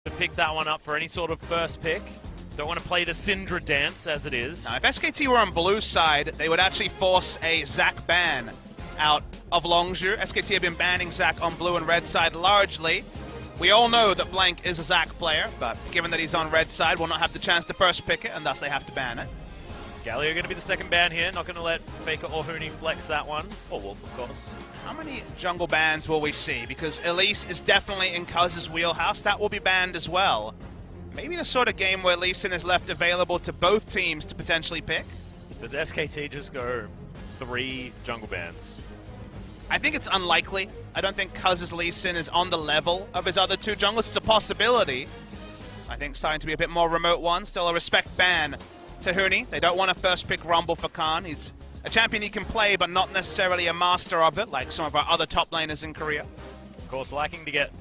to pick that one up for any sort of first pick. Don't want to play the Syndra dance as it is. Now, if SKT were on blue side, they would actually force a Zac ban out of Longzhu. SKT have been banning Zac on blue and red side largely. We all know that Blank is a Zac player, but given that he's on red side, will not have the chance to first pick it, and thus they have to ban it. Galio going to be the second ban here. Not going to let Faker or Huni flex that one. Or Wolf, of course. How many jungle bans will we see? Because Elise is definitely in Cuz's wheelhouse. That will be banned as well. Maybe the sort of game where Lee Sin is left available to both teams to potentially pick. Does SKT just go 3 jungle bans? I think it's unlikely. I don't think Cuz's Lee Sin is on the level of his other 2 junglers. It's a possibility. I think starting to be a bit more remote one. Still a respect ban to Huni. They don't want to first pick Rumble for Khan. He's a champion he can play, but not necessarily a master of it, like some of our other top laners in Korea. Of course, liking to get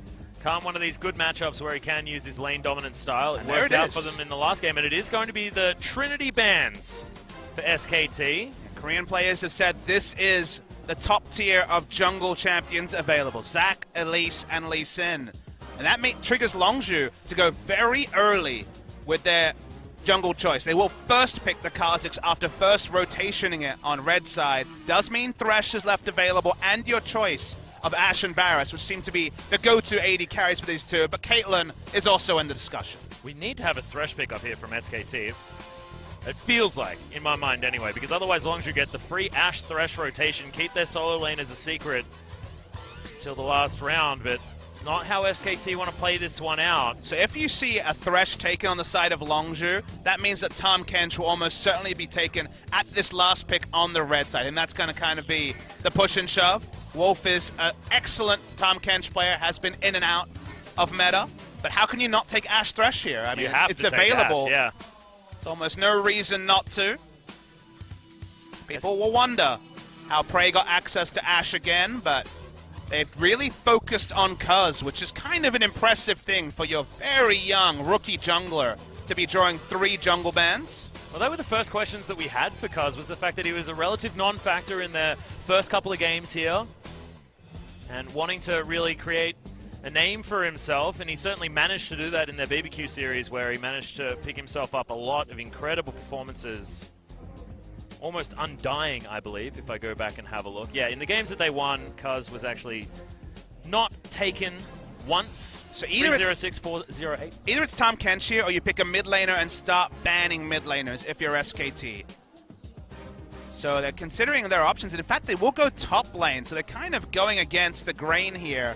Khan one of these good matchups where he can use his lane dominant style. It And worked there it out is. for them in the last game, and it is going to be the Trinity bans for SKT. Korean players have said this is the top tier of jungle champions available. Zac, Elise, and Lee Sin. And that triggers Longzhu to go very early with their jungle choice. They will first pick the Kha'Zix after first rotationing it on red side. Does mean Thresh is left available and your choice of Ashe and Varus, which seem to be the go-to AD carries for these two, but Caitlyn is also in the discussion. We need to have a Thresh pick up here from SKT. It feels like, in my mind anyway, because otherwise Longzhu get the free Ashe Thresh rotation, keep their solo lane as a secret till the last round, but it's not how SKT want to play this one out. So if you see a Thresh taken on the side of Longzhu, that means that Tahm Kench will almost certainly be taken at this last pick on the red side, and that's going to kind of be the push and shove. Wolf is an excellent Tahm Kench player, has been in and out of meta, but how can you not take Ashe Thresh here? I mean, it's available. Ashe, yeah. There's almost no reason not to. People will wonder how Prey got access to Ashe again, but they've really focused on Cuz, which is kind of an impressive thing for your very young rookie jungler to be drawing 3 jungle bans. Well, that were the first questions that we had for Cuz, was the fact that he was a relative non-factor in their first couple of games here, and wanting to really create a name for himself, and he certainly managed to do that in their BBQ series, where he managed to pick himself up a lot of incredible performances. Almost undying, I believe, if I go back and have a look. Yeah, in the games that they won, Cuz was actually not taken once. So either 3-0-6, 4-0-8. Either it's Tahm Kench here, or you pick a mid laner and start banning mid laners if you're SKT. So they're considering their options, and in fact, they will go top lane, so they're kind of going against the grain here.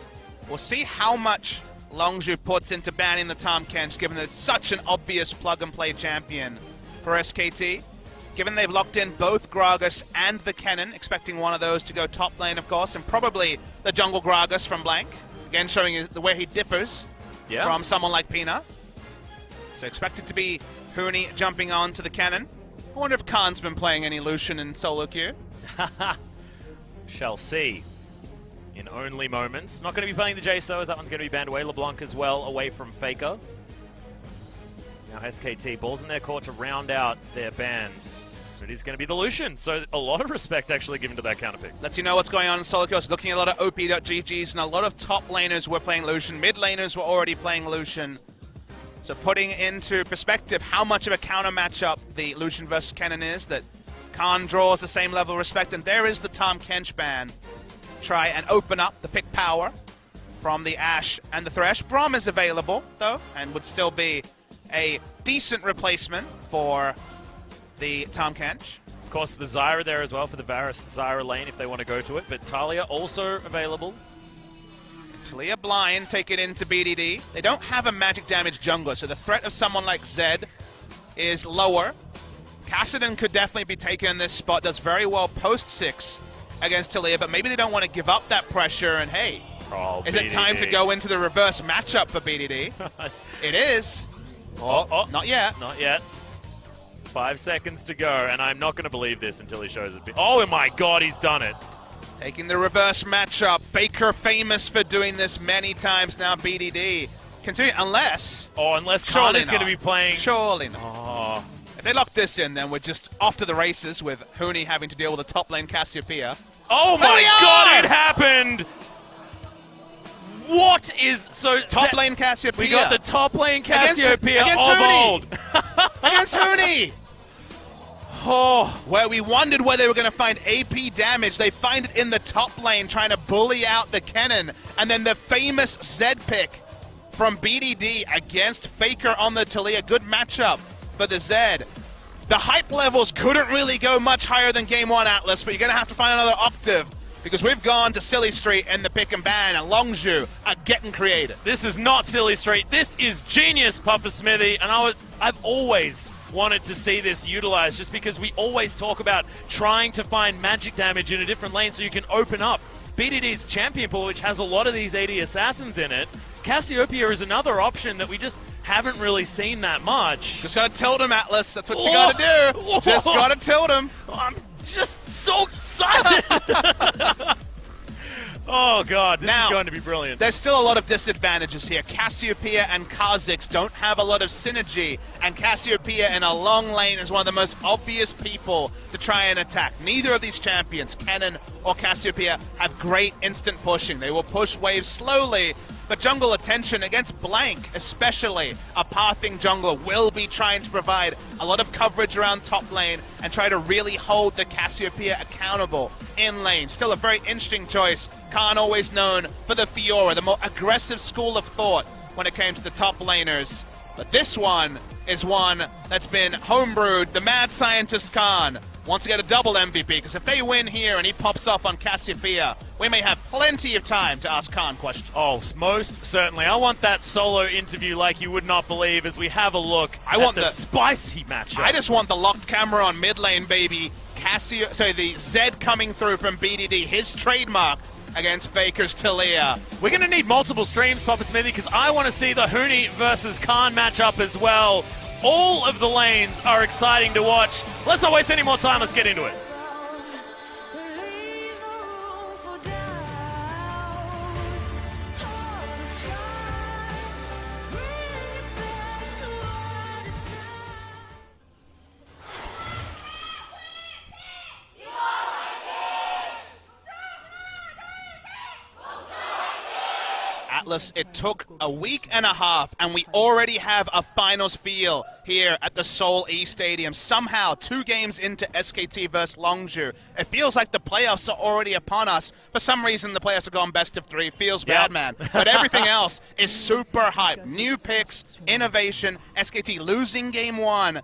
We'll see how much Longzhu puts into banning the Tahm Kench, given that it's such an obvious plug-and-play champion for SKT. Given they've locked in both Gragas and the Kennen, expecting one of those to go top lane, of course, and probably the jungle Gragas from Blank. Again, showing the way he differs from someone like Peanut. So expected to be Huni jumping on to the Kennen. I wonder if Khan's been playing any Lucian in solo queue. Shall see. In only moments. Not going to be playing the Jace though, as that one's going to be banned away. LeBlanc as well, away from Faker. Now SKT, balls in their court to round out their bans. It is going to be the Lucian, so a lot of respect actually given to that counter pick. Lets you know what's going on in solo queue. Looking at a lot of OP.GGs, and a lot of top laners were playing Lucian. Mid laners were already playing Lucian. So putting into perspective how much of a counter matchup the Lucian versus Kennen is, that Khan draws the same level of respect, and there is the Tahm Kench ban. Try and open up the pick power from the Ashe and the Thresh. Braum is available, though, and would still be a decent replacement for the Tahm Kench. Of course, the Zyra there as well for the Varus Zyra lane if they want to go to it, but Talia also available. Talia blind, take it into BDD. They don't have a magic damage jungler, so the threat of someone like Zed is lower. Kassadin could definitely be taken in this spot, does very well post-6 against Talia, but maybe they don't want to give up that pressure, and hey, is it time to go into the reverse matchup for BDD? It is. Not yet. Not yet. 5 seconds to go, and I'm not going to believe this until he shows it. Oh my god, he's done it. Taking the reverse matchup. Faker famous for doing this many times now, BDD. Considering, unless Khan is going to be playing. Surely not. Oh. If they lock this in, then we're just off to the races with Huni having to deal with a top lane Cassiopeia. Oh my god, it happened! What is so Top lane Cassiopeia. We got the top lane Cassiopeia against of Huni. old. Against Huni! Oh, Where we wondered where they were going to find AP damage, they find it in the top lane trying to bully out the Kennen. And then the famous Zed pick from BDD against Faker on the Taliyah. Good matchup for the Zed. The hype levels couldn't really go much higher than Game 1, Atlas, but you're going to have to find another octave because we've gone to Silly Street in the pick and ban, and Longzhu are getting creative. this is not Silly Street. This is genius, Papa Smithy, and I've always wanted to see this utilized just because we always talk about trying to find magic damage in a different lane so you can open up BDD's champion pool, which has a lot of these AD assassins in it. Cassiopeia is another option that we just haven't really seen that much. Just gotta tilt him, Atlas. That's what you gotta do. Just gotta tilt him. I'm just so excited. Oh, God, this is going to be brilliant. There's still a lot of disadvantages here. Cassiopeia and Kha'Zix don't have a lot of synergy, and Cassiopeia in a long lane is one of the most obvious people to try and attack. Neither of these champions, Kennen or Cassiopeia, have great instant pushing. They will push waves slowly, but jungle attention against Blank, especially a pathing jungler, will be trying to provide a lot of coverage around top lane and try to really hold the Cassiopeia accountable in lane. Still a very interesting choice. Khan always known for the Fiora, the more aggressive school of thought when it came to the top laners. But this one is one that's been homebrewed. The mad scientist Khan wants to get a double MVP, because if they win here and he pops off on Cassiopeia, we may have plenty of time to ask Khan questions. Oh, most certainly. I want that solo interview like you would not believe as we have a look at the spicy matchup. I just want the locked camera on mid lane, baby. The Zed coming through from BDD, his trademark against Faker's Taliyah. We're going to need multiple streams, Papa Smithy, because I want to see the Huni versus Khan matchup as well. All of the lanes are exciting to watch. Let's not waste any more time. Let's get into it. Atlas, it took a week and a half, and we already have a finals feel here at the Seoul E Stadium. Somehow, 2 games into SKT versus Longzhu, it feels like the playoffs are already upon us. For some reason, the playoffs have gone best of 3. Feels bad, man. But everything else is super hype. New picks, innovation, SKT losing game 1.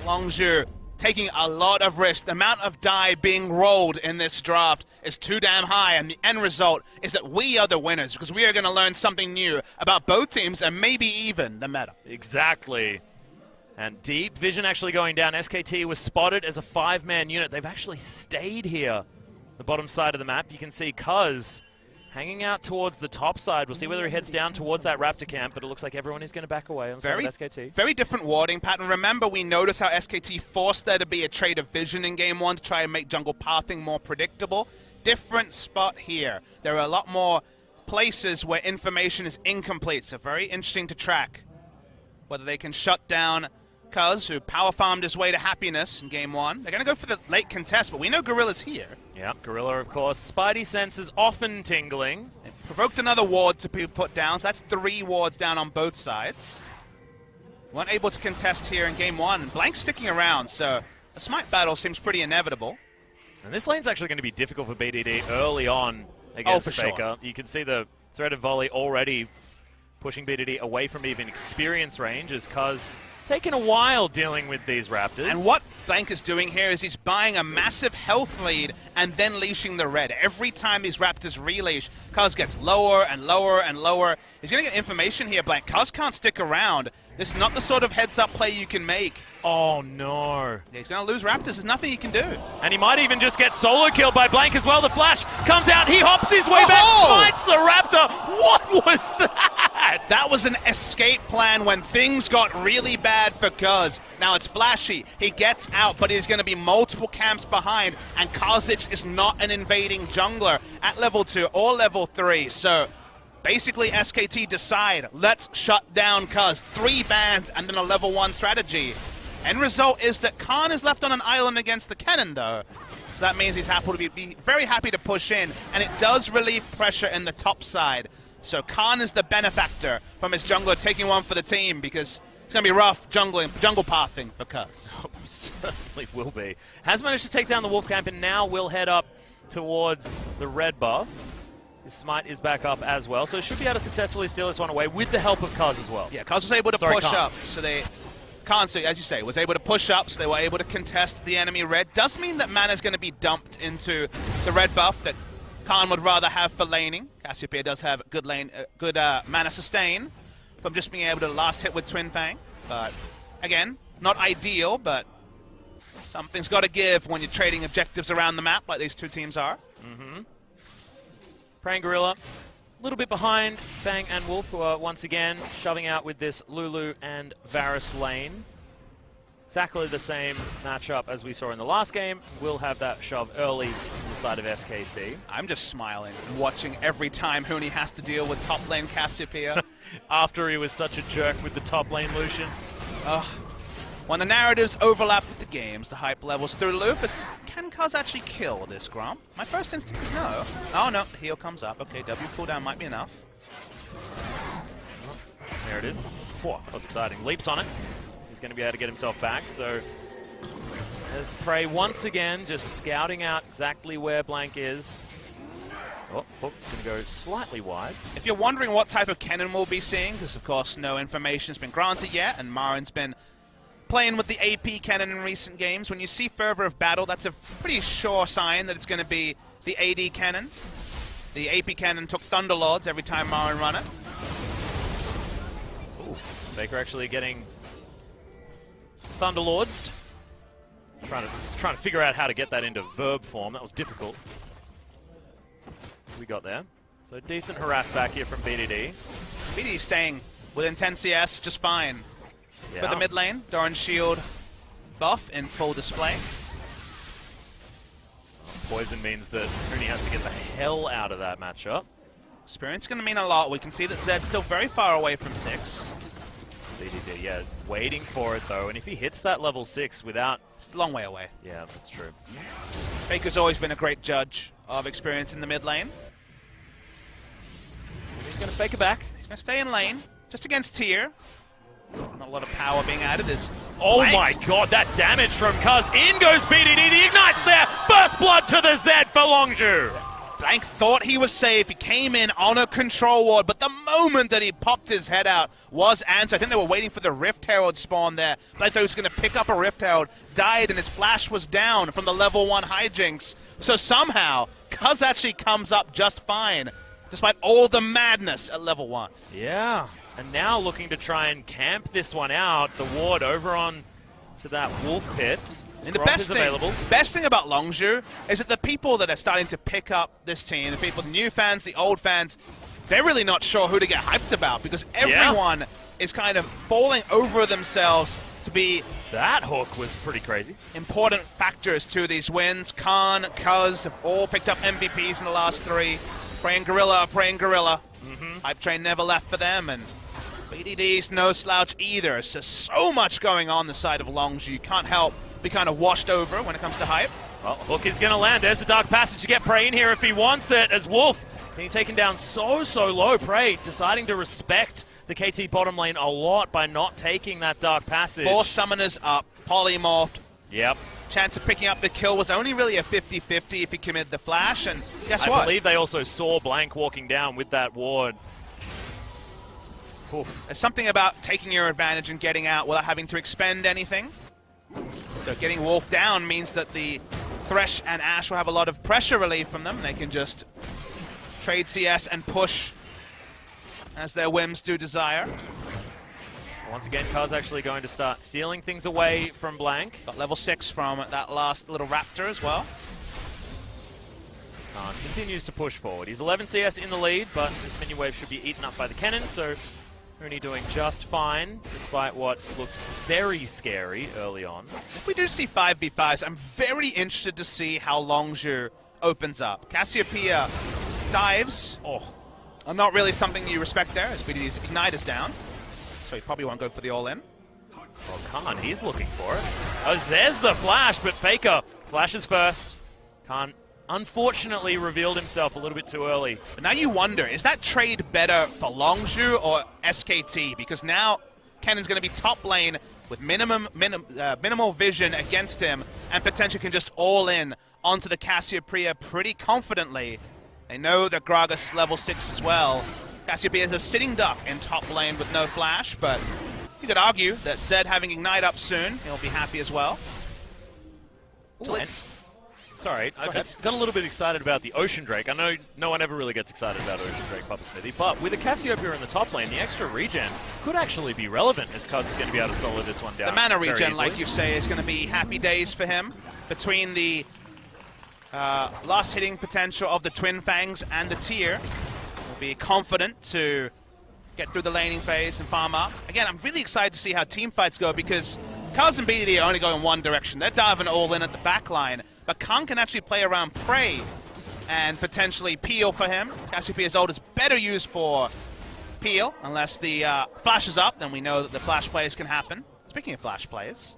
Longzhu taking a lot of risk. The amount of die being rolled in this draft is too damn high, and the end result is that we are the winners, because we are going to learn something new about both teams and maybe even the meta. Exactly. And deep vision actually going down. SKT was spotted as a 5-man unit. They've actually stayed here, the bottom side of the map. You can see Cuz hanging out towards the top side. We'll see whether he heads down towards that Raptor camp, but it looks like everyone is going to back away on the side of SKT. Very different warding pattern. Remember, we noticed how SKT forced there to be a trade of vision in game 1 to try and make jungle pathing more predictable. Different spot here. There are a lot more places where information is incomplete, so very interesting to track whether they can shut down Cuz, who power farmed his way to happiness in game 1. They're going to go for the late contest, but we know Gorilla's here. Yeah, Gorilla, of course. Spidey senses often tingling. It provoked another ward to be put down, so that's 3 wards down on both sides. Weren't able to contest here in game 1. Blank's sticking around, so a smite battle seems pretty inevitable. And this lane's actually going to be difficult for BDD early on against Faker. Sure. You can see the threaded volley already pushing BDD away from even experience range, as Cuz taking a while dealing with these Raptors. And what Blank is doing here is he's buying a massive health lead and then leashing the red. Every time these Raptors releash, Cuz gets lower and lower and lower. He's going to get information here, Blank. Cuz can't stick around. This is not the sort of heads-up play you can make. Oh, no. Yeah, he's going to lose Raptors. There's nothing he can do. And he might even just get solo killed by Blank as well. The flash comes out. He hops his way back, smites the Raptor. What was that? That was an escape plan when things got really bad for Cuz. Now it's flashy. He gets out, but he's going to be multiple camps behind. And Kha'Zix is not an invading jungler at level 2 or level 3. So basically, SKT decide, let's shut down Cuz. 3 bans and then a level 1 strategy. End result is that Khan is left on an island against the Kennen, though. So that means he's happy to be very happy to push in, and it does relieve pressure in the top side So Khan is the benefactor from his jungler taking one for the team because it's going to be rough jungle pathing for Cuz. Oh, certainly will be. Has managed to take down the Wolf Camp and now will head up towards the red buff. His smite is back up as well, so should be able to successfully steal this one away with the help of Cuz as well. Yeah, Cuz was able to push up, so Khan, so as you say, was able to push up, so they were able to contest the enemy red. Does mean that mana's going to be dumped into the red buff that Khan would rather have for laning. Cassiopeia does have good mana sustain from just being able to last hit with Twin Fang. But again, not ideal, but something's got to give when you're trading objectives around the map like these two teams are. Praying Gorilla, a little bit behind Fang and Wolf, who are once again shoving out with this Lulu and Varus lane. Exactly the same matchup as we saw in the last game. We'll have that shove early on the side of SKT. I'm just smiling and watching every time Huni has to deal with top lane Cassiopeia. After he was such a jerk with the top lane Lucian. When the narratives overlap with the games, the hype levels through the roof. Can Cuz actually kill this Gromp? My first instinct is no. Oh no, the heal comes up. Okay, W cooldown might be enough. There it is. Whoa, that was exciting. Leaps on it. He's going to be able to get himself back, so as Prey once again just scouting out exactly where Blank is. Oh, going to go slightly wide. If you're wondering what type of cannon we'll be seeing, because of course no information's been granted yet, and Marin's been playing with the AP cannon in recent games, when you see Fervor of Battle, that's a pretty sure sign that it's going to be the AD cannon. The AP cannon took Thunderlords every time Marin run it. Ooh, Faker actually getting Thunderlords. Trying to figure out how to get that into verb form. That was difficult. We got there. So decent harass back here from BDD. BDD staying within 10 CS just fine. Yeah. For the mid lane, Doran's shield buff in full display. Poison means that Huni has to get the hell out of that matchup. Experience is going to mean a lot. We can see that Zed's still very far away from 6. BDD, yeah, waiting for it though, and if he hits that level 6 without... It's a long way away. Yeah, that's true. Faker's always been a great judge of experience in the mid lane. He's going to fake it back. He's going to stay in lane, just against tier. Not a lot of power being added is... Oh my god, that damage from Cuz. In goes BDD, the Ignite's there! First blood to the Zed for Longzhu! Blank thought he was safe. He came in on a control ward, but the moment that he popped his head out was answered. I think they were waiting for the Rift Herald spawn there. Blank thought he was going to pick up a Rift Herald, died, and his flash was down from the level 1 hijinks. So somehow, Cuz actually comes up just fine, despite all the madness at level 1. Yeah, and now looking to try and camp this one out. The ward over on to that Wolf Pit. And the best thing about Longzhu is that the people that are starting to pick up this team, the people, the new fans, the old fans, they're really not sure who to get hyped about because everyone is kind of falling over themselves to be... That hook was pretty crazy. Important factors to these wins. Khan, Cuz have all picked up MVPs in the last 3. Praying Gorilla. Hype train never left for them, and BDD's no slouch either. So much going on the side of Longzhu. You can't help be kind of washed over when it comes to hype. Well, hook is going to land. There's a Dark Passage to get Prey in here if he wants it, as Wolf being taken down so low. Prey deciding to respect the KT bottom lane a lot by not taking that Dark Passage. 4 summoners up, polymorphed. Yep. Chance of picking up the kill was only really a 50-50 if he committed the flash, and guess what? I believe they also saw Blank walking down with that ward. Oof. There's something about taking your advantage and getting out without having to expend anything. So getting Wolf down means that the Thresh and Ashe will have a lot of pressure relief from them. They can just trade CS and push as their whims do desire. Once again, Cuz actually going to start stealing things away from Blank. Got level 6 from that last little Raptor as well. Khan continues to push forward. He's 11 CS in the lead, but this minion wave should be eaten up by the cannon, so Huni doing just fine, despite what looked very scary early on. If we do see 5v5s, I'm very interested to see how Longzhu opens up. Cassiopeia dives. Are not really something you respect there, as BDD's Ignite is down. So he probably won't go for the all-in. Well, Khan, he's looking for it. Oh, there's the flash, but Faker flashes first. Khan unfortunately revealed himself a little bit too early. But now you wonder, is that trade better for Longzhu or SKT? Because now Kennen's going to be top lane with minimal vision against him and potentially can just all in onto the Cassiopeia pretty confidently. They know that Gragas level 6 as well. Cassiopeia is a sitting duck in top lane with no flash, but you could argue that Zed having Ignite up soon, he'll be happy as well. Ooh, sorry, I got a little bit excited about the Ocean Drake. I know no one ever really gets excited about Ocean Drake, Papa Smithy, but with a Cassiopeia in the top lane, the extra regen could actually be relevant as Cuz is going to be able to solo this one down. The mana regen, like you say, is going to be happy days for him. Between the last hitting potential of the Twin Fangs and the tier, will be confident to get through the laning phase and farm up. Again, I'm really excited to see how team fights go because Cuz and BDD are only going one direction. They're diving all in at the back line. But Khan can actually play around Prey and potentially Peel for him. Cassiopeia's ult is better used for Peel, unless the flash is up, then we know that the flash plays can happen. Speaking of flash plays.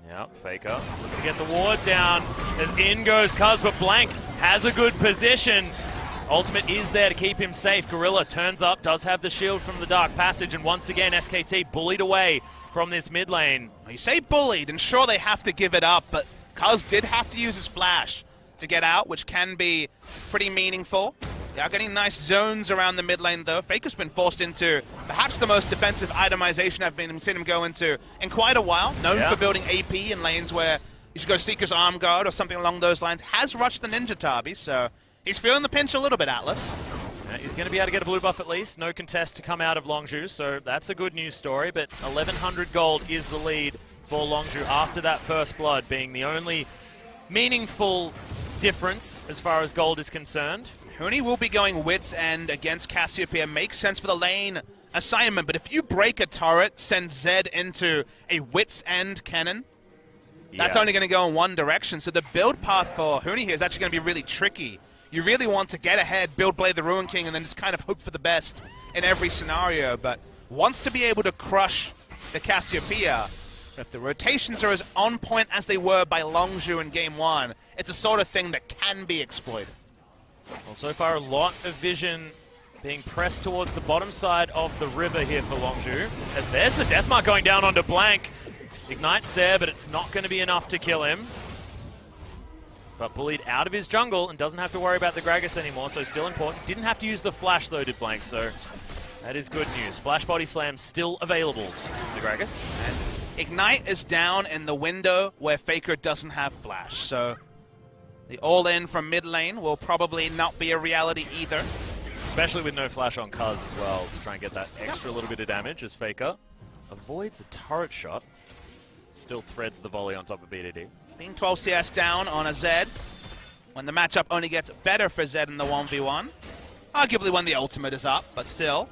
Yeah, Faker looking to get the ward down as in goes Cuz, but Blank has a good position. Ultimate is there to keep him safe. Gorilla turns up, does have the shield from the Dark Passage, and once again SKT bullied away from this mid lane. You say bullied, and sure they have to give it up, but Cuz did have to use his flash to get out, which can be pretty meaningful. They are getting nice zones around the mid lane, though. Faker's been forced into perhaps the most defensive itemization I've seen him go into in quite a while. Known for building AP in lanes where you should go Seeker's Arm Guard or something along those lines. Has rushed the Ninja Tabi, so he's feeling the pinch a little bit, Atlas. He's going to be able to get a blue buff at least. No contest to come out of Longzhu, so that's a good news story. But 1,100 gold is the lead for Longzhu after that first blood, being the only meaningful difference as far as gold is concerned. Huni will be going Wits End against Cassiopeia. Makes sense for the lane assignment, but if you break a turret, send Zed into a Wits End cannon, that's only going to go in one direction. So the build path for Huni here is actually going to be really tricky. You really want to get ahead, build Blade the Ruin King, and then just kind of hope for the best in every scenario, but wants to be able to crush the Cassiopeia. If the rotations are as on point as they were by Longzhu in Game 1, it's a sort of thing that can be exploited. Well, so far a lot of vision being pressed towards the bottom side of the river here for Longzhu. As there's the death mark going down onto Blank. Ignite's there, but it's not going to be enough to kill him. But bullied out of his jungle and doesn't have to worry about the Gragas anymore, so still important. Didn't have to use the flash though, did Blank, so that is good news. Flash Body Slam still available to the Gragas. And Ignite is down in the window where Faker doesn't have flash, so the all-in from mid lane will probably not be a reality either. Especially with no flash on Cuz as well, to try and get that extra little bit of damage as Faker avoids a turret shot. Still threads the volley on top of BDD. Being 12 CS down on a Zed, when the matchup only gets better for Zed in the 1v1. Arguably when the ultimate is up, but still.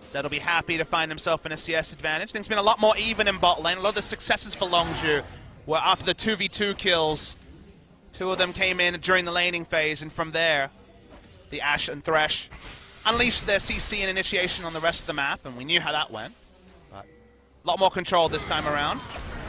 Zed will be happy to find himself in a CS advantage. Things have been a lot more even in bot lane. A lot of the successes for Longzhu were after the 2v2 kills. Two of them came in during the laning phase, and from there, the Ashe and Thresh unleashed their CC and initiation on the rest of the map, and we knew how that went. But a lot more control this time around.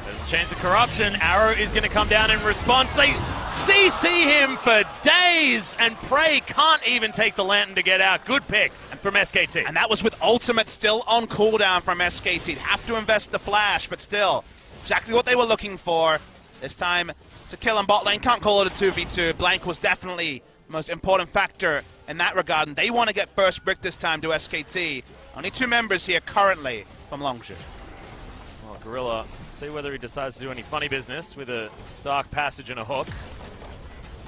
There's a chance of corruption. Arrow is going to come down in response. They CC him for days, and Prey can't even take the lantern to get out. Good pick from SKT. And that was with ultimate still on cooldown from SKT. Have to invest the flash, but still, exactly what they were looking for. This time, it's a kill on bot lane. Can't call it a 2v2. Blank was definitely the most important factor in that regard, and they want to get first brick this time to SKT. Only two members here currently from Longzhu. Well, Gorilla, see whether he decides to do any funny business with a Dark Passage and a hook.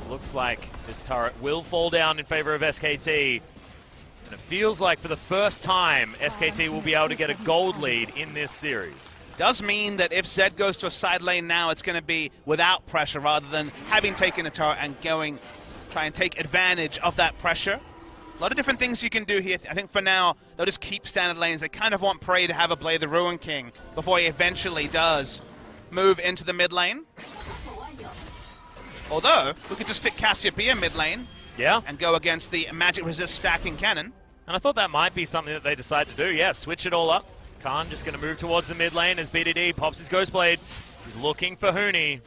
Looks like this turret will fall down in favor of SKT. And it feels like for the first time, SKT will be able to get a gold lead in this series. Does mean that if Zed goes to a side lane now, it's going to be without pressure rather than having taken a turret and try and take advantage of that pressure. A lot of different things you can do here. I think for now, they'll just keep standard lanes. They kind of want Prey to have a Blade the Ruin King before he eventually does move into the mid lane. Although, we could just stick Cassiopeia mid lane and go against the Magic Resist stacking cannon. And I thought that might be something that they decide to do. Yeah, switch it all up. Khan just going to move towards the mid lane as BDD pops his Ghost Blade. He's looking for Huni.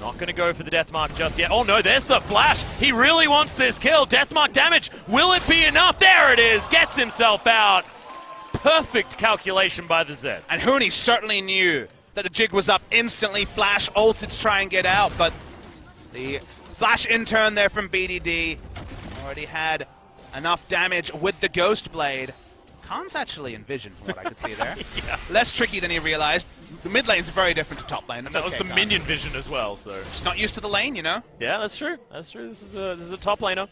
Not going to go for the Deathmark just yet. Oh no, there's the flash. He really wants this kill. Deathmark damage. Will it be enough? There it is. Gets himself out. Perfect calculation by the Zed. And Huni certainly knew that the jig was up instantly. Flash ulted to try and get out, but the flash in-turn there from BDD already had enough damage with the Ghost Blade. Khan's actually envisioned from what I could see there. Yeah. Less tricky than he realized. The mid lane's very different to top lane. And that was the minion vision as well, so. Just not used to the lane, you know? Yeah, that's true. That's true. This is a top laner.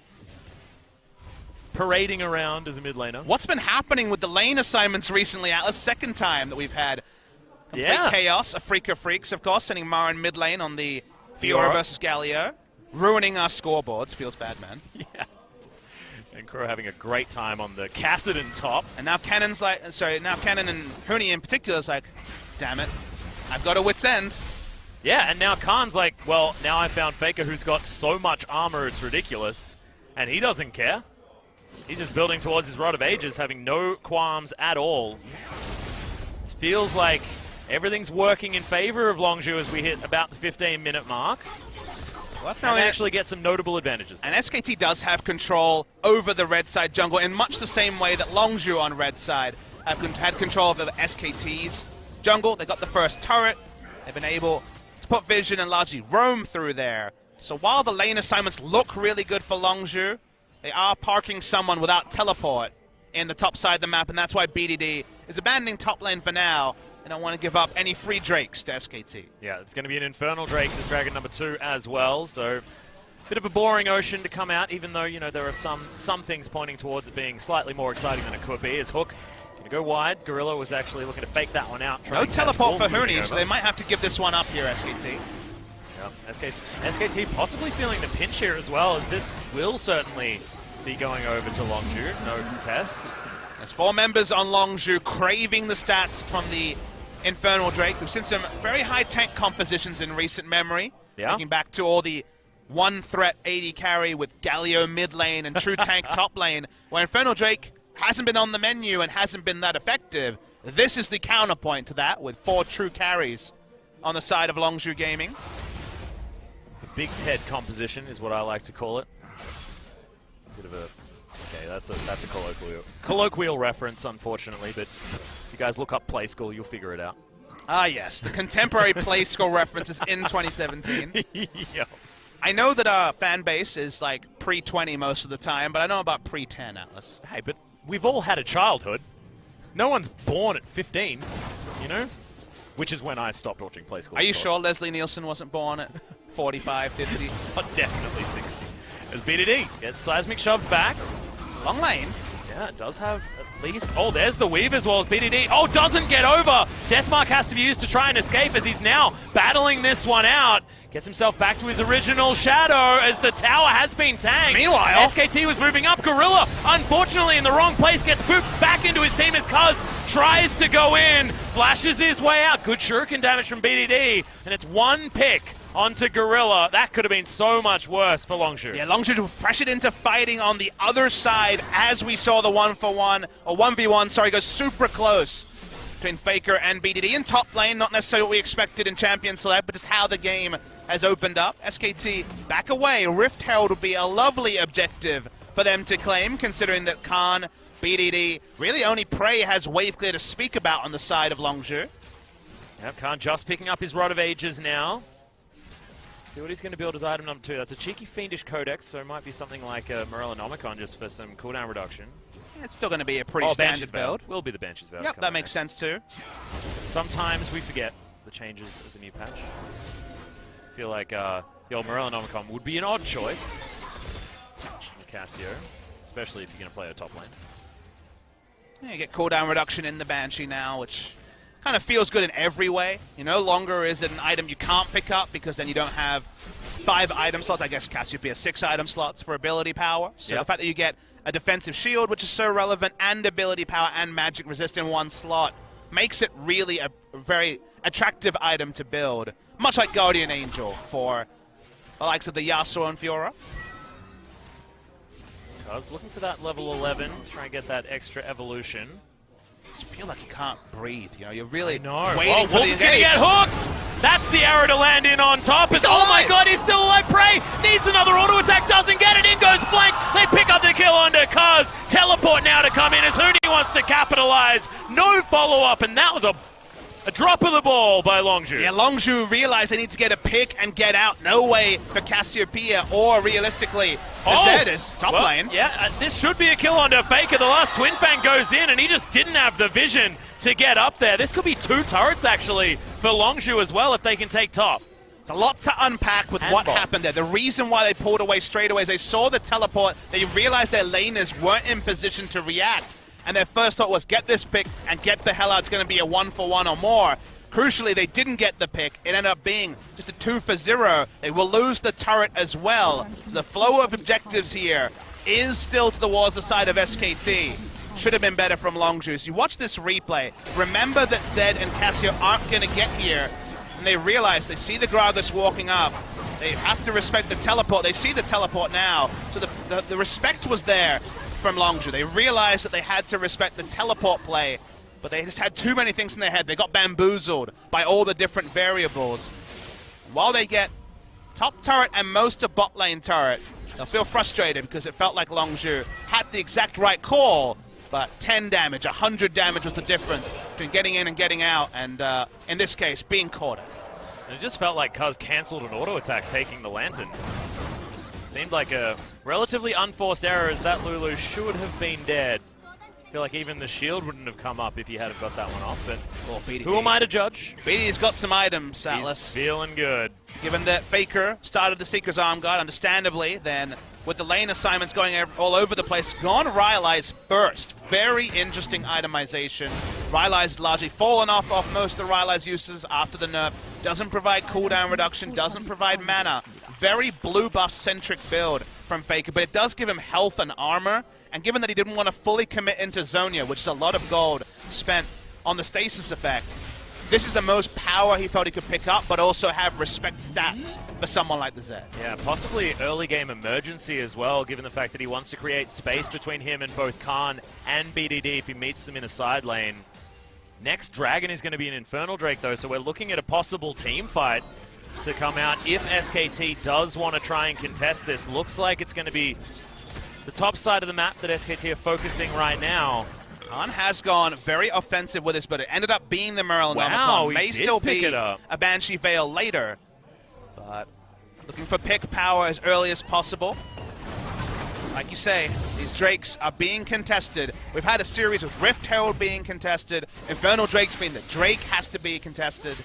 Parading around as a mid laner. What's been happening with the lane assignments recently, Atlas? Second time that we've had complete chaos. A Freak of Freaks, of course, sending Marin mid lane on the Fiora versus Galio. Ruining our scoreboards. Feels bad, man. Yeah. And Crow having a great time on the Kassadin top. And now Cannon's like, now Cannon and Huni in particular is like, damn it, I've got a wit's end. Yeah, and now Khan's like, well, now I found Faker who's got so much armor it's ridiculous. And he doesn't care. He's just building towards his Rod of Ages, having no qualms at all. It feels like everything's working in favor of Longzhu as we hit about the 15-minute mark. And actually get some notable advantages. And SKT does have control over the red side jungle in much the same way that Longzhu on red side have had control over the SKT's jungle. They got the first turret. They've been able to put vision and largely roam through there. So while the lane assignments look really good for Longzhu, they are parking someone without teleport in the top side of the map, and that's why BDD is abandoning top lane for now. They don't want to give up any free Drakes to SKT. Yeah, it's going to be an Infernal Drake, this Dragon number 2 as well, so bit of a boring ocean to come out, even though, you know, there are some things pointing towards it being slightly more exciting than it could be. As Hook going to go wide. Gorilla was actually looking to fake that one out. No teleport for Huni, so they might have to give this one up here, SKT. Yeah, SKT possibly feeling the pinch here as well, as this will certainly be going over to Longzhu, no contest. There's 4 members on Longzhu craving the stats from the Infernal Drake. We've seen some very high tank compositions in recent memory. Yeah. Looking back to all the one threat 80 carry with Galio mid lane and true tank top lane, where Infernal Drake hasn't been on the menu and hasn't been that effective. This is the counterpoint to that, with 4 true carries on the side of Longzhu Gaming. The Big Ted composition is what I like to call it. Bit of a... Okay, that's a colloquial reference, unfortunately, but if you guys look up Play School, you'll figure it out. Ah, yes, the contemporary Play School references in 2017. Yep. I know that our fan base is like pre-20 most of the time, but I know about pre-10, Atlas. Hey, but we've all had a childhood. No one's born at 15, you know? Which is when I stopped watching Play School. Are you sure Leslie Nielsen wasn't born at 45, 50? Oh, definitely 60. As BDD gets Seismic shoved back. Long lane. Yeah, it does have at least... Oh, there's the weave as well as BDD. Oh, doesn't get over! Deathmark has to be used to try and escape as he's now battling this one out. Gets himself back to his original shadow as the tower has been tanked. Meanwhile, SKT was moving up. Gorilla, unfortunately in the wrong place, gets pooped back into his team as Cuz tries to go in. Flashes his way out. Good shuriken damage from BDD. And it's one pick onto Gorilla. That could have been so much worse for Longzhu. Yeah, Longzhu pressured into fighting on the other side as we saw the 1-for-1, or 1v1, sorry, go super close between Faker and BDD in top lane. Not necessarily what we expected in Champion Select, but just how the game has opened up. SKT back away. Rift Herald would be a lovely objective for them to claim, considering that Khan, BDD, really only Prey has wave clear to speak about on the side of Longzhu. Yep, Khan just picking up his Rod of Ages now. See what he's going to build as item number 2. That's a cheeky Fiendish Codex, so it might be something like a Morellonomicon just for some cooldown reduction. Yeah, it's still going to be a pretty standard build. Will be the Banshee's Veil. Yep, that makes sense too. Sometimes we forget the changes of the new patch. I feel like the old Morellonomicon would be an odd choice in Cassio, especially if you're going to play a top lane. Yeah, you get cooldown reduction in the Banshee now, which kind of feels good in every way. You know, longer is an item you can't pick up because then you don't have 5 item slots. I guess Cassiopeia 6 item slots for ability power. So the fact that you get a defensive shield, which is so relevant, and ability power and magic resist in one slot makes it really a very attractive item to build. Much like Guardian Angel for the likes of the Yasuo and Fiora. I was looking for that level 11, try and get that extra evolution. I just feel like you can't breathe, you know, you're really waiting for the engage. Gonna get hooked! That's the arrow to land in on top. Oh my god, he's still alive. Prey needs another auto attack, doesn't get it. In goes Blank. They pick up the kill onto Cuz. Teleport now to come in as Huni wants to capitalize. No follow-up, and that was a drop of the ball by Longzhu. Yeah, Longzhu realized they need to get a pick and get out. No way for Cassiopeia or realistically Zed is top lane. Yeah, this should be a kill onto Faker. The last Twin Fang goes in and he just didn't have the vision to get up there. This could be 2 turrets actually for Longzhu as well if they can take top. It's a lot to unpack with what happened there. The reason why they pulled away straight away is they saw the teleport. They realized their laners weren't in position to react. And their first thought was get this pick and get the hell out. It's going to be a 1-for-1 or more. Crucially, they didn't get the pick. It ended up being just a 2-for-0. They will lose the turret as well. So the flow of objectives here is still to the walls side of SKT. Should have been better from Longzhu. So you watch this replay. Remember that Zed and Cassio aren't going to get here. And they realize, they see the Gragas walking up. They have to respect the teleport. They see the teleport now. So the respect was there from Longzhu. They realized that they had to respect the teleport play, but they just had too many things in their head. They got bamboozled by all the different variables. While they get top turret and most of bot lane turret, they'll feel frustrated because it felt like Longzhu had the exact right call, but 10 damage, 100 damage was the difference between getting in and getting out, and in this case, being caught. And it just felt like Cuz cancelled an auto attack taking the Lantern. Seemed like a relatively unforced error as that Lulu should have been dead. I feel like even the shield wouldn't have come up if he had got that one off, but who am I to judge? BD's got some items, Atlas. He's feeling good. Given that Faker started the Seeker's Arm Guard, understandably, then with the lane assignments going all over the place, gone Rylai's first. Very interesting itemization. Rylai's largely fallen off most of the Rylai's uses after the nerf. Doesn't provide cooldown reduction, doesn't provide mana. Very blue buff-centric build from Faker, but it does give him health and armor. And given that he didn't want to fully commit into Zonia, which is a lot of gold spent on the stasis effect, this is the most power he felt he could pick up, but also have respect stats for someone like the Zed. Yeah, possibly early game emergency as well, given the fact that he wants to create space between him and both Khan and BDD if he meets them in a side lane. Next Dragon is going to be an Infernal Drake, though, so we're looking at a possible team fight to come out if SKT does want to try and contest this. Looks like it's going to be the top side of the map that SKT are focusing right now. Khan has gone very offensive with this, but it ended up being the Merlin. Wow, may still be a Banshee Veil later, but looking for pick power as early as possible. Like you say, these Drakes are being contested. We've had a series with Rift Herald being contested, Infernal Drakes being that Drake has to be contested.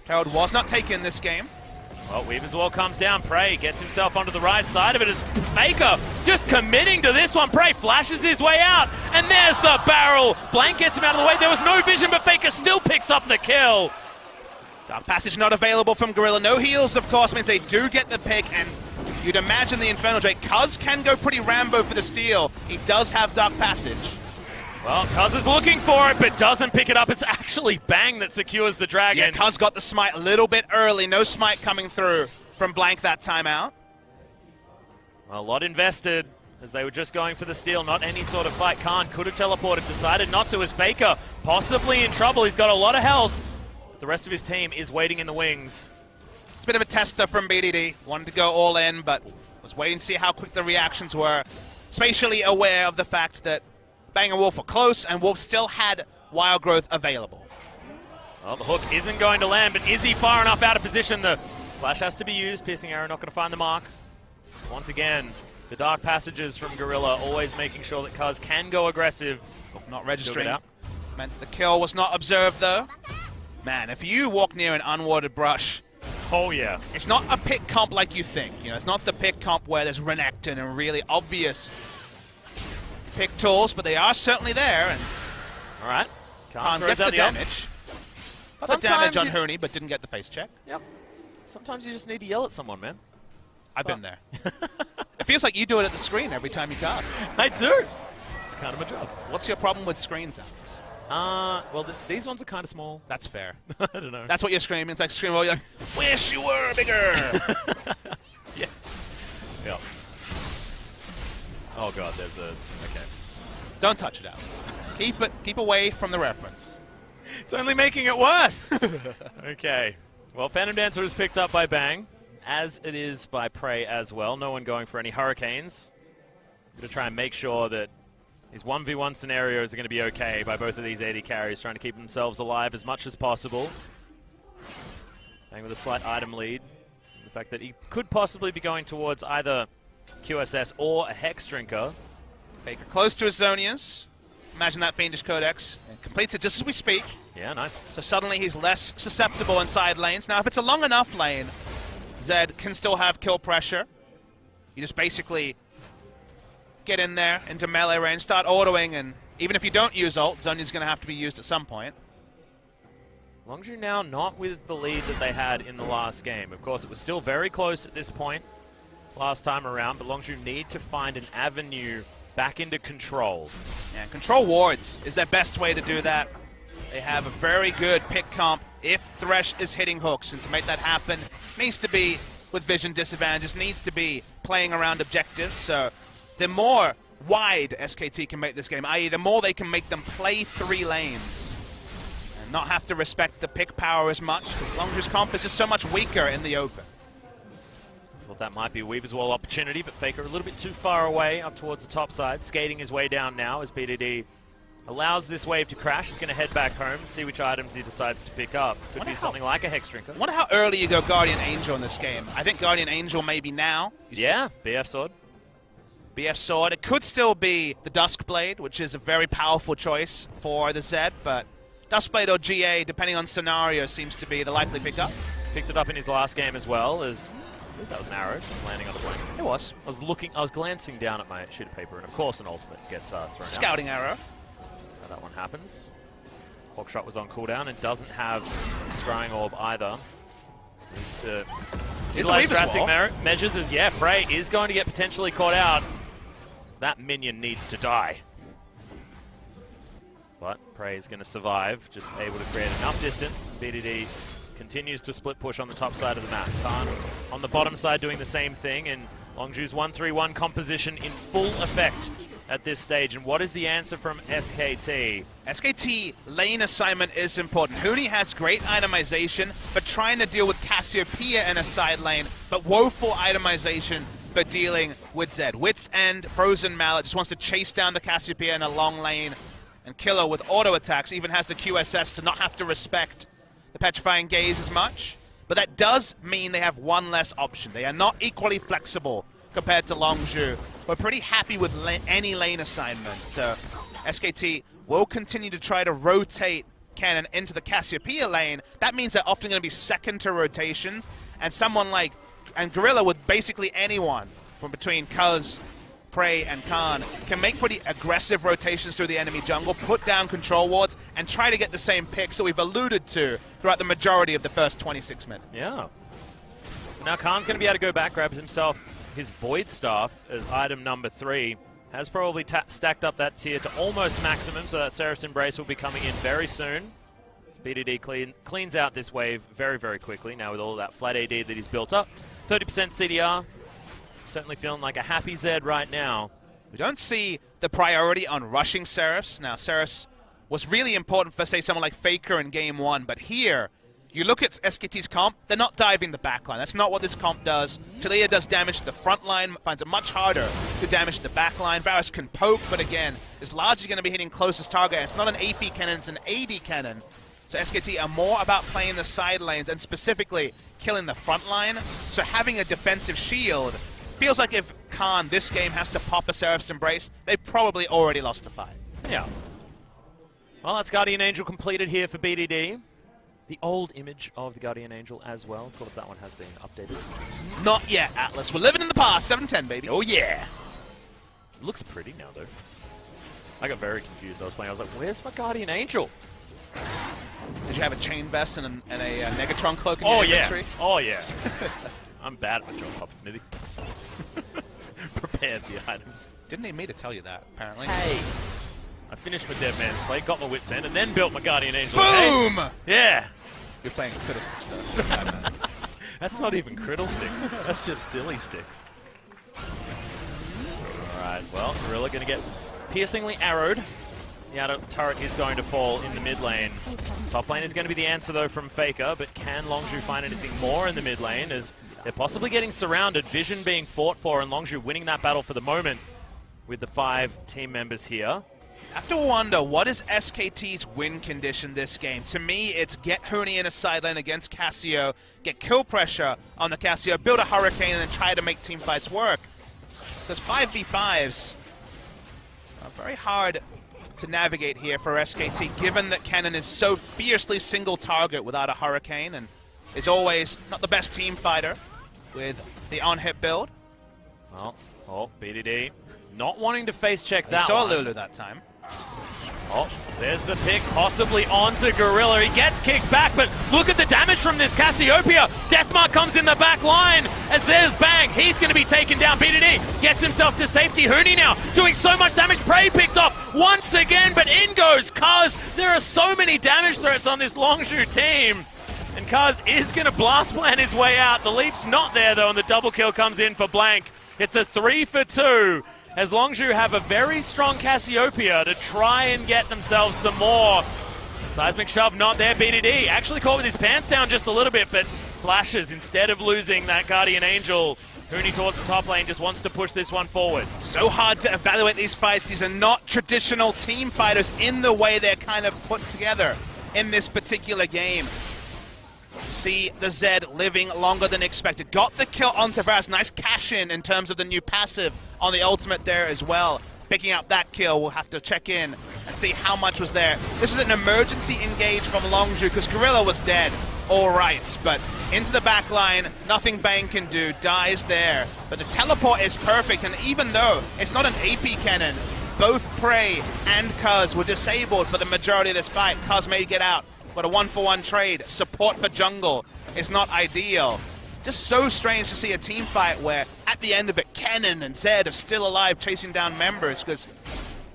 Herald was not taken this game. Well, Weaver's Wall comes down. Prey gets himself onto the right side of it as Faker just committing to this one. Prey flashes his way out, and there's the barrel. Blank gets him out of the way. There was no vision, but Faker still picks up the kill. Dark Passage not available from Gorilla. No heals, of course, means they do get the pick, and you'd imagine the Infernal Drake. Cuz can go pretty Rambo for the steal. He does have Dark Passage. Well, Cuz is looking for it, but doesn't pick it up. It's actually Bang that secures the Dragon. Yeah, Cuz got the smite a little bit early. No smite coming through from Blank that time out. Well, a lot invested as they were just going for the steal. Not any sort of fight. Khan could have teleported, decided not to as Faker possibly in trouble. He's got a lot of health. The rest of his team is waiting in the wings. It's a bit of a tester from BDD. Wanted to go all in, but was waiting to see how quick the reactions were. Spatially aware of the fact that Bang and Wolf were close, and Wolf still had Wild Growth available. Well, the hook isn't going to land, but is he far enough out of position? The flash has to be used. Piercing arrow not going to find the mark. Once again, the Dark Passages from Gorilla always making sure that Cuz can go aggressive. Not registering. Meant the kill was not observed, though. Man, if you walk near an unwarded brush, oh yeah, it's not a pick comp like you think. You know, it's not the pick comp where there's Renekton and really obvious pick tools, but they are certainly there. And all right, Khan gets the damage. Got the damage on Huni, but didn't get the face check. Yep. Sometimes you just need to yell at someone, man. I've been there. It feels like you do it at the screen every time you cast. I do. It's kind of my job. What's your problem with screens, Alex? Well, these ones are kind of small. That's fair. I don't know. That's what you're screaming. It's like screaming, you're like, wish you were bigger. Yeah. Yep. Oh god, there's a... Okay. Don't touch it, Alex. Keep away from the reference. It's only making it worse. Okay. Well, Phantom Dancer is picked up by Bang, as it is by Prey as well. No one going for any Hurricanes. Going to try and make sure that these 1v1 scenarios are going to be okay by both of these AD carries, trying to keep themselves alive as much as possible. Bang with a slight item lead. The fact that he could possibly be going towards either QSS or a Hex Drinker. Faker close to his Zonias. Imagine that Fiendish Codex. And completes it just as we speak. Yeah, nice. So suddenly he's less susceptible inside lanes. Now, if it's a long enough lane, Zed can still have kill pressure. You just basically get in there into melee range, start autoing, and even if you don't use ult, Zonia's going to have to be used at some point. Longzhu now not with the lead that they had in the last game. Of course, it was still very close at this point last time around, but Longzhu need to find an avenue back into control. Yeah, control wards is their best way to do that. They have a very good pick comp if Thresh is hitting hooks, and to make that happen, needs to be with vision disadvantages, needs to be playing around objectives. So the more wide SKT can make this game, i.e. the more they can make them play 3 lanes and not have to respect the pick power as much, because Longzhu's comp is just so much weaker in the open. Thought that might be a Weaver's Wall opportunity, but Faker a little bit too far away up towards the top side. Skating his way down now as BDD allows this wave to crash. He's going to head back home and see which items he decides to pick up. Could be something like a Hex Drinker. I wonder how early you go Guardian Angel in this game. I think Guardian Angel maybe now. Yeah, BF Sword. BF Sword. It could still be the Duskblade, which is a very powerful choice for the Zed, but Duskblade or GA, depending on scenario, seems to be the likely pickup. Picked it up in his last game as well as... I think that was an arrow just landing on the plane. It was. I was glancing down at my sheet of paper, and of course an ultimate gets thrown out. Scouting arrow. How that one happens. Hawkshot was on cooldown and doesn't have Scrying Orb either. Needs to utilize drastic measures as, yeah, Prey is going to get potentially caught out. As that minion needs to die. But Prey is going to survive, just able to create enough distance. BDD continues to split push on the top side of the map. Khan on the bottom side doing the same thing, and Longzhu's 1-3-1 composition in full effect at this stage. And what is the answer from SKT? SKT lane assignment is important. Huni has great itemization, but trying to deal with Cassiopeia in a side lane, but woeful itemization for dealing with Zed. Wits End, Frozen Mallet just wants to chase down the Cassiopeia in a long lane and kill her with auto attacks, even has the QSS to not have to respect the Petrifying Gaze as much, but that does mean they have one less option. They are not equally flexible compared to Longzhu. We're pretty happy with any lane assignment, so SKT will continue to try to rotate Cannon into the Cassiopeia lane. That means they're often going to be second to rotations, and someone like Gorilla with basically anyone from between Cuz, Prey, and Khan can make pretty aggressive rotations through the enemy jungle, put down control wards, and try to get the same picks that we've alluded to throughout the majority of the first 26 minutes. Yeah. Now Khan's going to be able to go back, grabs himself his Void Staff as item number 3. Has probably stacked up that tier to almost maximum, so that Seraph's Embrace will be coming in very soon. As BDD cleans out this wave very, very quickly now with all of that flat AD that he's built up. 30% CDR. Certainly feeling like a happy Zed right now. We don't see the priority on rushing Seraphs. Now, Seraphs was really important for, say, someone like Faker in Game 1, but here, you look at SKT's comp, they're not diving the backline. That's not what this comp does. Taliyah does damage to the front line, finds it much harder to damage the back line. Varus can poke, but again, is largely going to be hitting closest target. It's not an AP cannon, it's an AD cannon. So SKT are more about playing the side lanes and specifically killing the front line. So having a defensive shield feels like if Khan this game has to pop a Seraph's Embrace, they've probably already lost the fight. Yeah. Well, that's Guardian Angel completed here for BDD. The old image of the Guardian Angel as well. Of course, that one has been updated. Not yet, Atlas. We're living in the past. 7-10, baby. Oh, yeah. It looks pretty now, though. I got very confused. I was playing. I was like, where's my Guardian Angel? Did you have a chain vest and a Negatron cloak in your inventory? Oh, yeah. I'm bad at my job, Pop Smithy. Prepared the items. Didn't need me to tell you that, apparently. Hey. I finished my Dead Man's Play, got my Wits End, and then built my Guardian Angel. Boom! Hey. Yeah. You're playing Fiddlesticks, though. That's not even Criddlesticks. That's just silly sticks. Alright, well, Gorilla going to get piercingly arrowed The outer turret is going to fall in the mid lane. Top lane is going to be the answer, though, from Faker, but can Longzhu find anything more in the mid lane as they're possibly getting surrounded, Vision being fought for, and Longzhu winning that battle for the moment with the 5 team members here. I have to wonder, what is SKT's win condition this game? To me, it's get Huni in a side lane against Cassio, get kill pressure on the Cassio, build a Hurricane, and then try to make team fights work. Because 5v5s are very hard to navigate here for SKT, given that Kennen is so fiercely single target without a Hurricane and is always not the best team fighter with the on-hit build. Well, BDD not wanting to face check that saw one. Lulu that time. Oh, there's the pick, possibly onto Gorilla. He gets kicked back, but look at the damage from this Cassiopeia. Deathmark comes in the back line as there's Bang. He's going to be taken down. BDD gets himself to safety. Huni now doing so much damage. Prey picked off once again, but in goes Kaz. There are so many damage threats on this Longzhu team. And Kaz is going to blast plan his way out. The leap's not there, though, and the double kill comes in for Blank. It's a 3 for 2. As Longzhu have a very strong Cassiopeia to try and get themselves some more. Seismic shove not there. BDD actually caught with his pants down just a little bit, but flashes instead of losing that Guardian Angel. Huni towards the top lane just wants to push this one forward. So hard to evaluate these fights. These are not traditional team fighters in the way they're kind of put together in this particular game. See the Zed living longer than expected. Got the kill on Tavares. Nice cash in terms of the new passive on the ultimate there as well. Picking up that kill, we'll have to check in and see how much was there. This is an emergency engage from Longzhu because Gorilla was dead. All right, but into the back line, nothing Bang can do, dies there. But the teleport is perfect, and even though it's not an AP cannon, both Prey and Kaz were disabled for the majority of this fight. Kaz may get out. But a 1-for-1 trade, support for jungle is not ideal. Just so strange to see a team fight where, at the end of it, Kennen and Zed are still alive chasing down members, because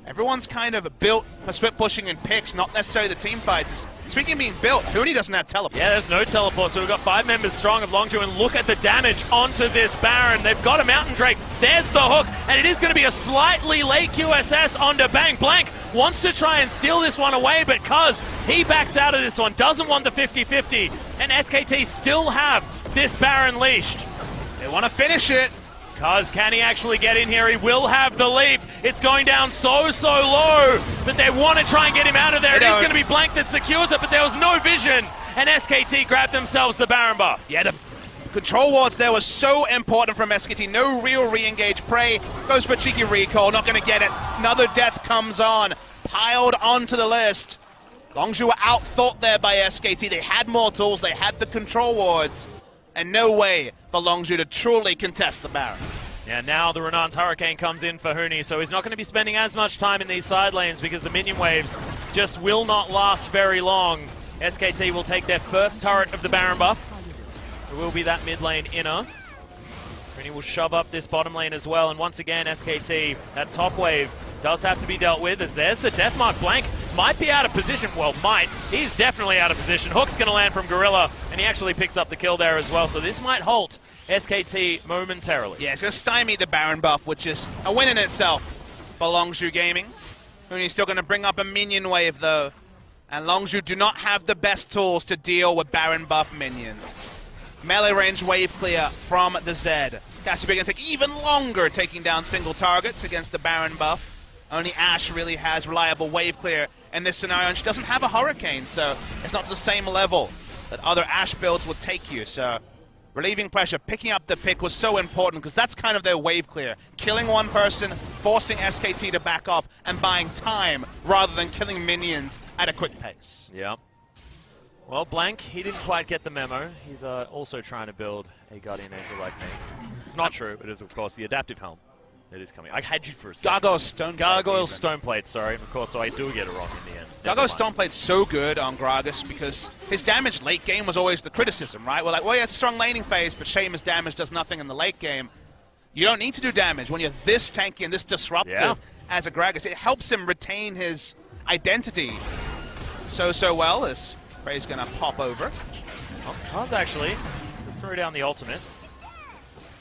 everyone's kind of built for split pushing and picks, not necessarily the team fights. Speaking of being built, Huni doesn't have teleport. Yeah, there's no teleport, so we've got 5 members strong of Longzhu, and look at the damage onto this Baron. They've got a Mountain Drake. There's the hook, and it is going to be a slightly late QSS onto Bang. Blank wants to try and steal this one away, but Kaz, he backs out of this one, doesn't want the 50-50, and SKT still have this Baron leashed. They want to finish it. Kaz, can he actually get in here? He will have the leap. It's going down so low, but they want to try and get him out of there. It is going to be Blank that secures it, but there was no vision, and SKT grabbed themselves the Baron buff. Yeah, the control wards there was so important from SKT. No real re-engage. Prey goes for cheeky recall, not going to get it. Another death comes on, piled onto the list. Longzhu were out-thought there by SKT. They had more tools, they had the control wards, and no way for Longzhu to truly contest the Baron. Yeah, now the Renan's Hurricane comes in for Huni, so he's not going to be spending as much time in these side lanes because the minion waves just will not last very long. SKT will take their first turret of the Baron buff. It will be that mid lane inner. Huni will shove up this bottom lane as well, and once again, SKT, that top wave does have to be dealt with, as there's the Deathmark. Blank might be out of position. Well, he's definitely out of position. Hook's going to land from Gorilla, and he actually picks up the kill there as well, so this might halt SKT momentarily. Yeah, it's going to stymie the Baron buff, which is a win in itself for Longzhu Gaming. Huni's still going to bring up a minion wave, though, and Longzhu do not have the best tools to deal with Baron buff minions. Melee range wave clear from the Zed. Cassiopeia going to take even longer taking down single targets against the Baron buff. Only Ashe really has reliable wave clear in this scenario, and she doesn't have a Hurricane, so it's not to the same level that other Ashe builds will take you. So relieving pressure, picking up the pick was so important because that's kind of their wave clear. Killing one person, forcing SKT to back off, and buying time rather than killing minions at a quick pace. Yeah. Well, Blank, he didn't quite get the memo. He's also trying to build a Guardian Angel like me. It's not true. It is, of course, the adaptive helm. It is coming. I had you for a second. Gargoyle's Stoneplate, sorry. Of course, so I do get it wrong in the end. Gargoyle's Stoneplate's so good on Gragas because his damage late game was always the criticism, right? We're like, well, he has a strong laning phase, but shame his damage does nothing in the late game. You don't need to do damage when you're this tanky and this disruptive as a Gragas. It helps him retain his identity so well as Prey's going to pop over. Well, Kaz actually is going to throw down the ultimate.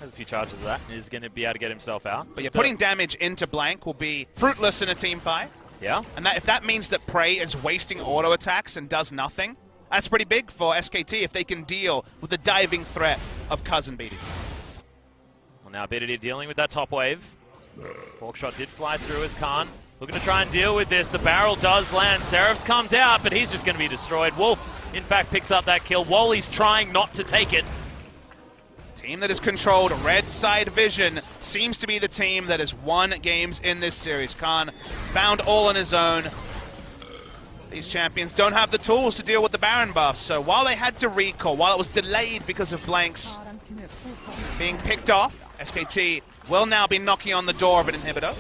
Has a few charges of that, and is going to be able to get himself out. But you're putting damage into Blank will be fruitless in a team fight. Yeah. And that if that means that Prey is wasting auto attacks and does nothing, that's pretty big for SKT if they can deal with the diving threat of Cousin BD. Well, now BDD dealing with that top wave. Hawkshot did fly through as Khan. Looking to try and deal with this. The barrel does land. Seraphs comes out, but he's just going to be destroyed. Wolf, in fact, picks up that kill. Wally's trying not to take it. Team that has controlled red side vision seems to be the team that has won games in this series. Khan found all on his own. These champions don't have the tools to deal with the Baron buff, so while they had to recall, while it was delayed because of blanks being picked off, SKT will now be knocking on the door of an inhibitor.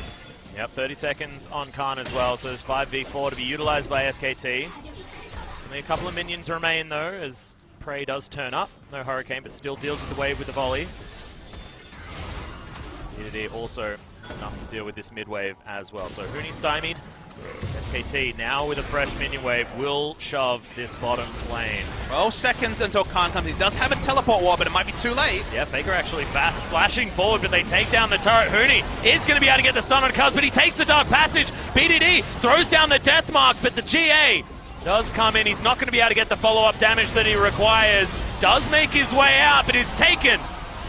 Yep, 30 seconds on Khan as well, so there's 5v4 to be utilized by SKT. Only a couple of minions remain though, as Prey does turn up. No Hurricane, but still deals with the wave with the volley. BDD also enough to deal with this mid wave as well. So Huni stymied. SKT now with a fresh minion wave will shove this bottom lane. 12 seconds until Khan comes. He does have a teleport ward, but it might be too late. Yeah, Faker actually flashing forward, but they take down the turret. Huni is going to be able to get the stun on Cuz, but he takes the Dark Passage. BDD throws down the Death Mark, but the GA does come in. He's not going to be able to get the follow-up damage that he requires. Does make his way out, but is taken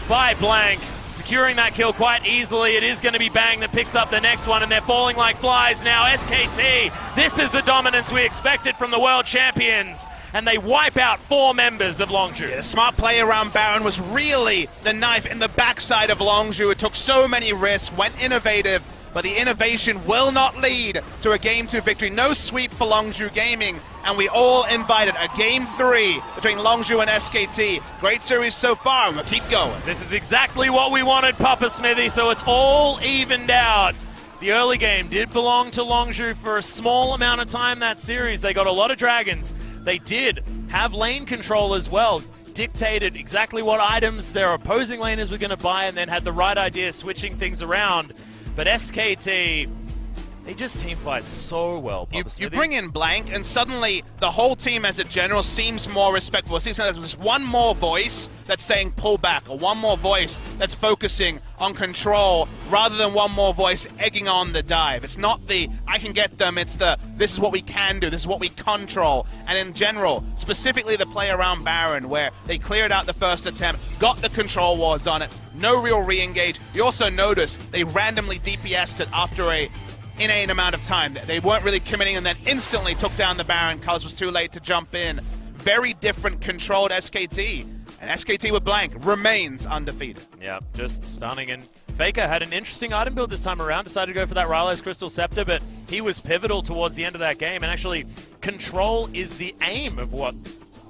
by Blank. Securing that kill quite easily. It is going to be Bang that picks up the next one, and they're falling like flies now. SKT, this is the dominance we expected from the world champions, and they wipe out 4 members of Longzhu. Yeah, the smart play around Baron was really the knife in the backside of Longzhu. It took so many risks, went innovative, but the innovation will not lead to a Game 2 victory. No sweep for Longzhu Gaming, and we all invited a Game 3 between Longzhu and SKT. Great series so far, and we'll keep going. This is exactly what we wanted, Papa Smithy, so it's all evened out. The early game did belong to Longzhu for a small amount of time that series. They got a lot of dragons. They did have lane control as well. Dictated exactly what items their opposing laners were going to buy, and then had the right idea switching things around. But SKT, they just teamfight so well, Papa You bring in Blank, and suddenly the whole team as a general seems more respectful. It seems like there's one more voice that's saying pull back, or one more voice that's focusing on control, rather than one more voice egging on the dive. It's not the, I can get them, it's the, this is what we can do, this is what we control. And in general, specifically the play around Baron, where they cleared out the first attempt, got the control wards on it, no real re-engage. You also notice they randomly DPS'd it after a inane amount of time. They weren't really committing, and then instantly took down the Baron. Cuz was too late to jump in. Very different controlled SKT. And SKT with Blank remains undefeated. Yeah, just stunning. And Faker had an interesting item build this time around. Decided to go for that Rylai's Crystal Scepter, but he was pivotal towards the end of that game. And actually, control is the aim of what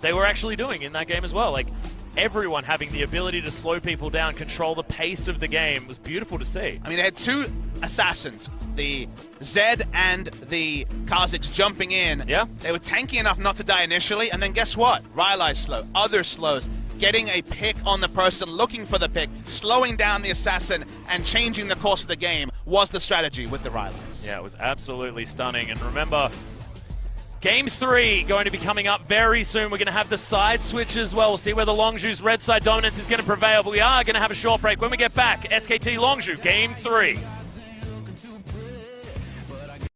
they were actually doing in that game as well. Like, everyone having the ability to slow people down, control the pace of the game, was beautiful to see. I mean, they had 2 assassins, the Zed and the Kha'Zix jumping in. Yeah. They were tanky enough not to die initially, and then guess what? Rylai's slow, other slows, getting a pick on the person, looking for the pick, slowing down the assassin, and changing the course of the game was the strategy with the Rylai's. Yeah, it was absolutely stunning. And remember, Game 3 going to be coming up very soon. We're going to have the side switch as well. We'll see whether Longzhu's red side dominance is going to prevail, but we are going to have a short break. When we get back, SKT Longzhu, Game 3.